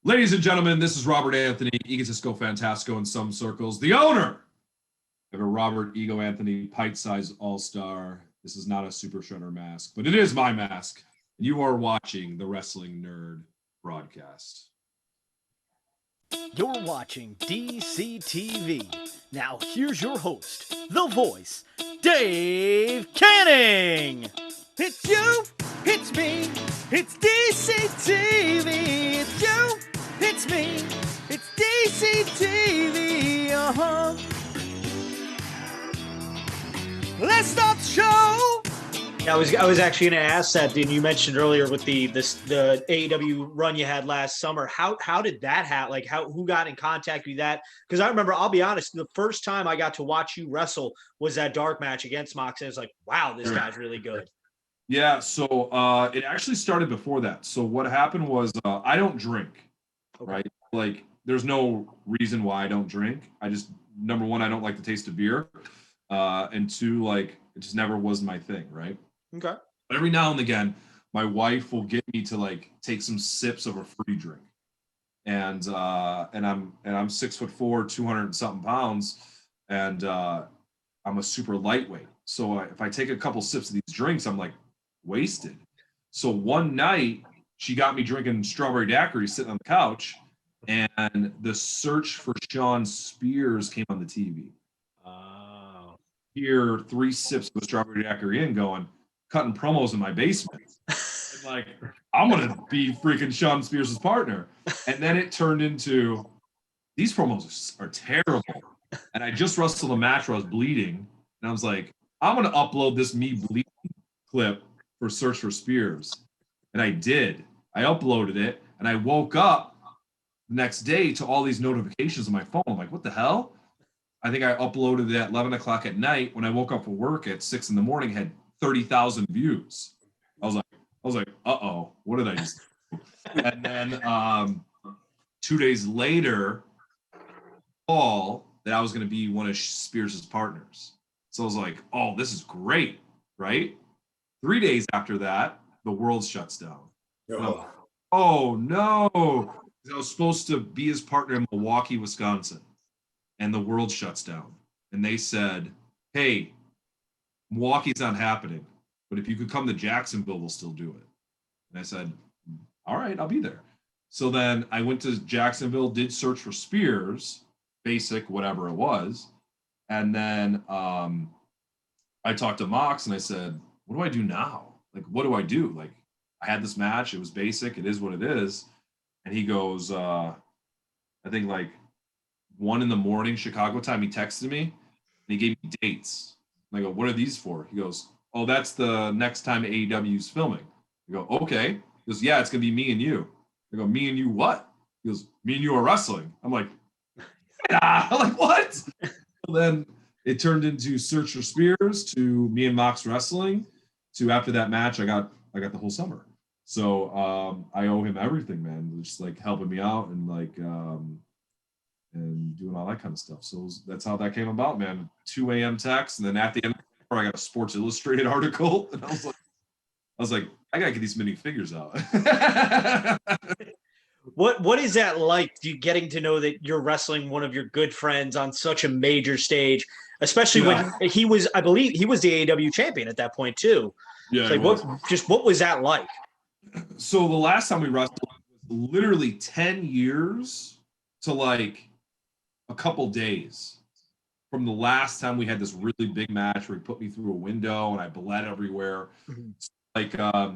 Ladies and gentlemen, this is Robert Anthony, Egotistico Fantastico in some circles, the owner of a Robert Ego Anthony Pint-Size All-Star. This is not a Super Shredder mask, but it is my mask. And you are watching the Wrestling N.R.D. broadcast. You're watching DCTV. Now here's your host, the voice, Dave Canning. It's you, it's me, it's DCTV. It's you, it's me, it's DCTV. Let's start the show. I was actually going to ask that. And you mentioned earlier with the AEW run you had last summer. How did that happen? Like who got in contact with that? Because I remember, I'll be honest, the first time I got to watch you wrestle was that dark match against Mox, and it's like, wow, this guy's really good. Yeah, so it actually started before that. So what happened was I don't drink, right? Like, there's no reason why I don't drink. I just, number one, I don't like the taste of beer, and two, like, it just never was my thing, right? Okay. But every now and again, my wife will get me to like take some sips of a fruity drink, and I'm 6'4", 200 and something pounds, and I'm a super lightweight. So if I take a couple sips of these drinks, I'm like wasted. So one night she got me drinking strawberry daiquiri sitting on the couch, and the search for Sean Spears came on the TV. Here, 3 sips of strawberry daiquiri in, going, cutting promos in my basement. And like, I'm gonna be freaking Sean Spears' partner. And then it turned into, these promos are terrible. And I just wrestled a match where I was bleeding, and I was like, I'm gonna upload this me bleeding clip for Search for Spears. And I did. I uploaded it, and I woke up the next day to all these notifications on my phone. I'm like, what the hell? I think I uploaded it at 11 o'clock at night. When I woke up for work at 6 in the morning, had 30,000 views. I was like, uh-oh, what did I just do? And then 2 days later, Paul, that I was going to be one of Spears' partners. So I was like, oh, this is great, right? 3 days after that, the world shuts down. Like, oh no, I was supposed to be his partner in Milwaukee, Wisconsin, and the world shuts down. And they said, hey, Milwaukee's not happening, but if you could come to Jacksonville, we'll still do it. And I said, all right, I'll be there. So then I went to Jacksonville, did Search for Spears, basic, whatever it was. And then I talked to Mox and I said, what do I do now? Like, what do I do? Like, I had this match. It was basic. It is what it is. And he goes, I think like 1 a.m, Chicago time, he texted me and he gave me dates. I go, what are these for? He goes, oh, that's the next time AEW's filming. I go, okay. He goes, yeah, it's going to be me and you. I go, me and you what? He goes, me and you are wrestling. I'm like, I'm like, what? So then it turned into Search for Spears, to me and Mox wrestling, to after that match, I got the whole summer. So I owe him everything, man. Just like helping me out and like and doing all that kind of stuff. So that's how that came about, man. 2 a.m. text, and then at the end, I got a Sports Illustrated article, and I was like, I gotta get these mini figures out. What is that like? Getting to know that you're wrestling one of your good friends on such a major stage, especially when he was, I believe, he was the AEW champion at that point too. Yeah. Like, what was that like? So the last time we wrestled was literally 10 years to like a couple days from the last time we had this really big match where he put me through a window and I bled everywhere. Mm-hmm. Like I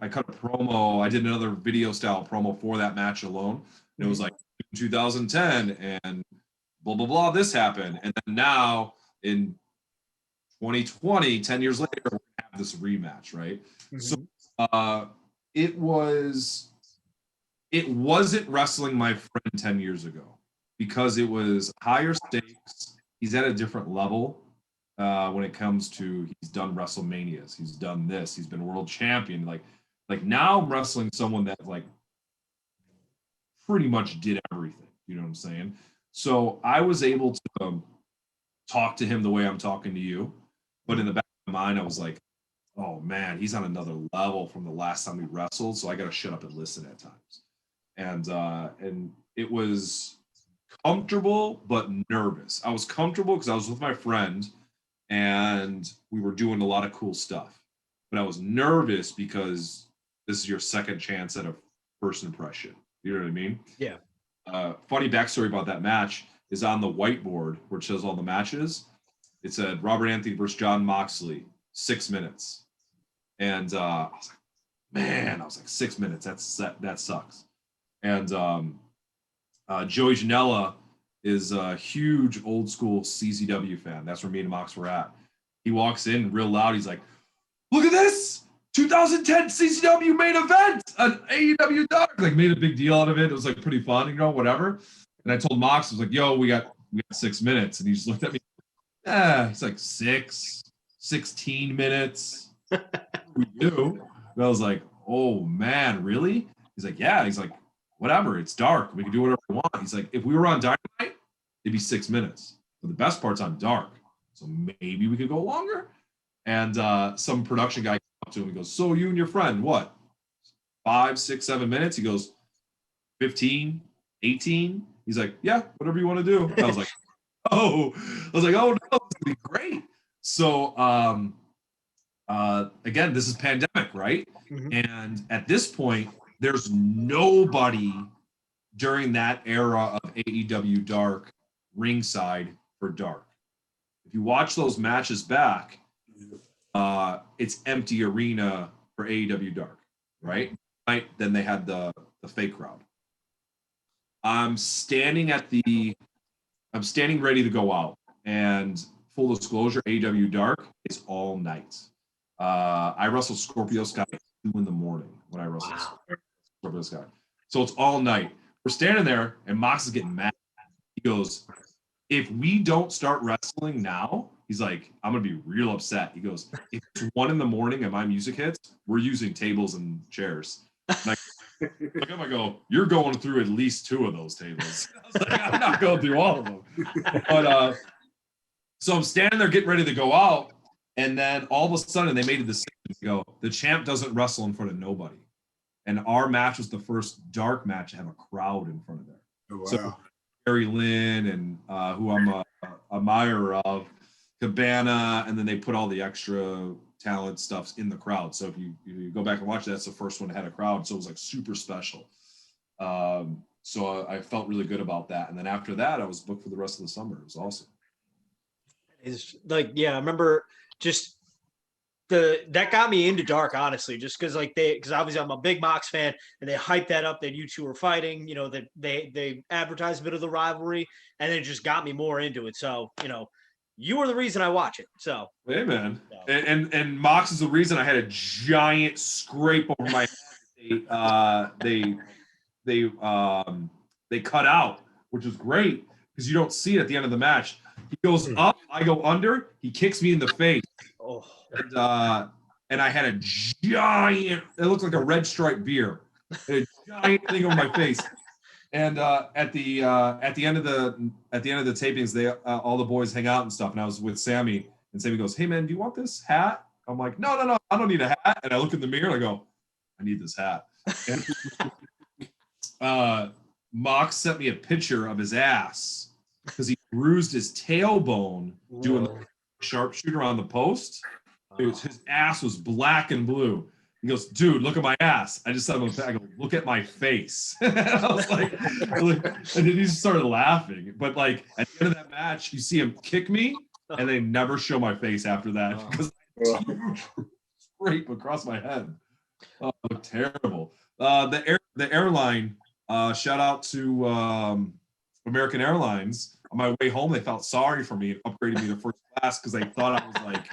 cut a promo. I did another video style promo for that match alone. And it was like 2010 and blah, blah, blah, this happened. And then now in 2020, 10 years later, we're gonna have this rematch, right? Mm-hmm. So it wasn't wrestling my friend 10 years ago, because it was higher stakes. He's at a different level when it comes to, he's done WrestleManias, he's done this, he's been world champion. Like now I'm wrestling someone that like pretty much did everything. You know what I'm saying? So I was able to talk to him the way I'm talking to you, but in the back of my mind, I was like, oh man, he's on another level from the last time we wrestled. So I got to shut up and listen at times. and it was comfortable but nervous. I was comfortable because I was with my friend, and we were doing a lot of cool stuff. But I was nervous because this is your second chance at a first impression. You know what I mean? Yeah. Funny backstory about that match is on the whiteboard where it shows all the matches. It said Robert Anthony versus John Moxley, 6 minutes. And I was like, man, 6 minutes. That sucks. And Joey Janela is a huge old school CZW fan. That's where me and Mox were at. He walks in real loud. He's like, look at this 2010 CZW main event, an AEW Dark. Like, made a big deal out of it. It was like pretty fun, whatever. And I told Mox, I was like, yo, we got 6 minutes. And he just looked at me. He's like 16 minutes. We do. And I was like, oh man, really? He's like, yeah. He's like, whatever, it's dark. We can do whatever we want. He's like, if we were on Dynamite, it'd be 6 minutes. But the best part's on Dark. So maybe we could go longer. And some production guy came up to him and goes, so you and your friend, what? 5, 6, 7 minutes? He goes, 15, 18? He's like, yeah, whatever you want to do. And I was like, oh no, it's gonna be great. So again, this is pandemic, right? Mm-hmm. And at this point, there's nobody during that era of AEW Dark ringside for Dark. If you watch those matches back, it's empty arena for AEW Dark, right? Then they had the fake crowd. I'm standing ready to go out, and full disclosure, AEW Dark is all night. I wrestle Scorpio Sky at 2 a.m. when I wrestle Scorpio Sky. So it's all night. We're standing there, and Mox is getting mad. He goes, if we don't start wrestling now, he's like, I'm going to be real upset. He goes, if it's 1 a.m. and my music hits, we're using tables and chairs. And I go, you're going through at least 2 of those tables. I was like, I'm not going through all of them. But so I'm standing there getting ready to go out, and then all of a sudden they made a decision to go, the champ doesn't wrestle in front of nobody. And our match was the first Dark match to have a crowd in front of there. Oh, wow. So Barry Lynn and who I'm a admirer of, Cabana, and then they put all the extra talent stuffs in the crowd. So if you go back and watch that's the first one that had a crowd. So it was like super special. So I felt really good about that. And then after that, I was booked for the rest of the summer. It was awesome. It's like, yeah, I remember just that got me into Dark, honestly, just because because obviously I'm a big Mox fan, and they hyped that up that you two were fighting, that they advertised a bit of the rivalry, and it just got me more into it. So, you were the reason I watch it. So hey man. And Mox is the reason I had a giant scrape over my head. They cut out, which is great because you don't see it at the end of the match. He goes up, I go under, he kicks me in the face. Oh. And I had a giant, it looked like a red stripe beer, a giant thing over my face. And at the end of the tapings, they all the boys hang out and stuff. And I was with Sammy, and Sammy goes, "Hey man, do you want this hat?" I'm like, "No, I don't need a hat." And I look in the mirror and I go, "I need this hat." And Mox sent me a picture of his ass because he bruised his tailbone doing the sharpshooter on the post. His ass was black and blue. He goes, dude, look at my ass. I just said, I go, look at my face. And I was like, and then he just started laughing. But like at the end of that match, you see him kick me, and they never show my face after that because scrape across my head. Oh, it looked terrible. The airline, shout out to American Airlines. On my way home, they felt sorry for me and upgraded me to first class because they thought I was like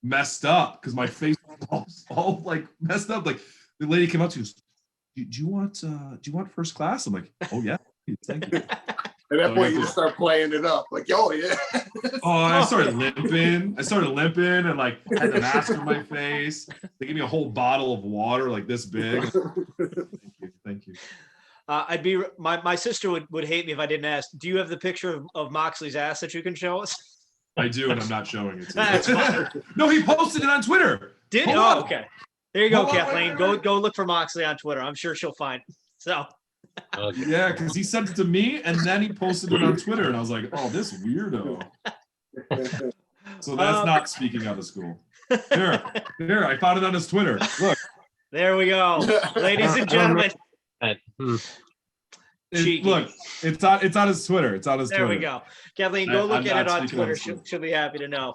messed up because my face was all like messed up. Like the lady came up to me, do you want first class? I'm like, oh yeah, thank you. At that point, you just start playing it up, like, oh yeah. I started limping and like had the mask on my face. They gave me a whole bottle of water like this big. Thank you. My sister would hate me if I didn't ask. Do you have the picture of Moxley's ass that you can show us? I do, and I'm not showing it to you. That's fine. No, he posted it on Twitter. Did he? Oh, okay. There you go, Kathleen. Go look for Moxley on Twitter. I'm sure she'll find it. So Okay. Yeah, because he sent it to me and then he posted it on Twitter, and I was like, "Oh, this weirdo." So that's not speaking out of school. Here, I found it on his Twitter. Look, There we go, ladies and gentlemen. Cheeky. look, it's on his Twitter. It's on his There Twitter. we go. Kathleen, go I'm look at not it on speaking out Twitter. of school. She'll be happy to know.